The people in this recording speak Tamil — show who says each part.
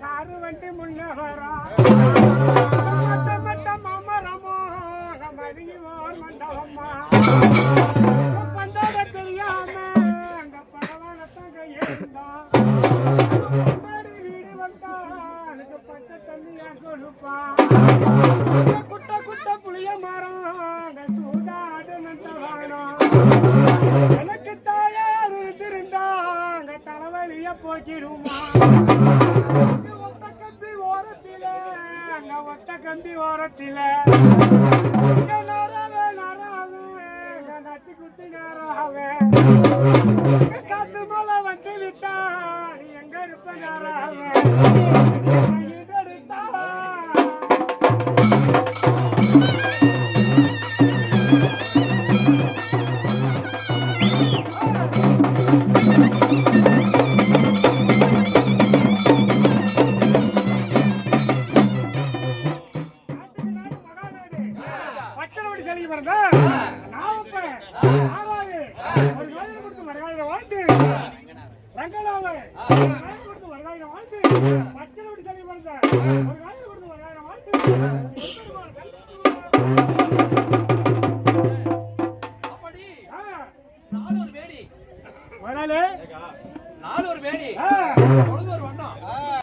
Speaker 1: காரு வண்டி முன்ன வரா மட்ட மாமரமோ மதிய மண்டபம்மா பந்தாட தெரியாம அந்த பகவானத்தங்க இருந்தா வீடு வந்தா எனக்கு பச்சை தண்ணியா கொடுப்பா குட்ட குட்ட புளிய மரம் சூடாடு நந்தவானம் எனக்கு தாயார் இருந்திருந்தாங்க தலைவலிய போக்கிடுமா ஒத்த கம்பி ஓரத்தில அங்க ஒத்த கம்பி ஓரத்தில நட்டி குத்தி நேராவே காத்து மேல வந்து விட்டா நீ எங்க இருப்ப நேராவே எடுத்தா ரங்கனாவை கொடுத்து வரலாறு வாழ்த்து பச்சை சொல்லி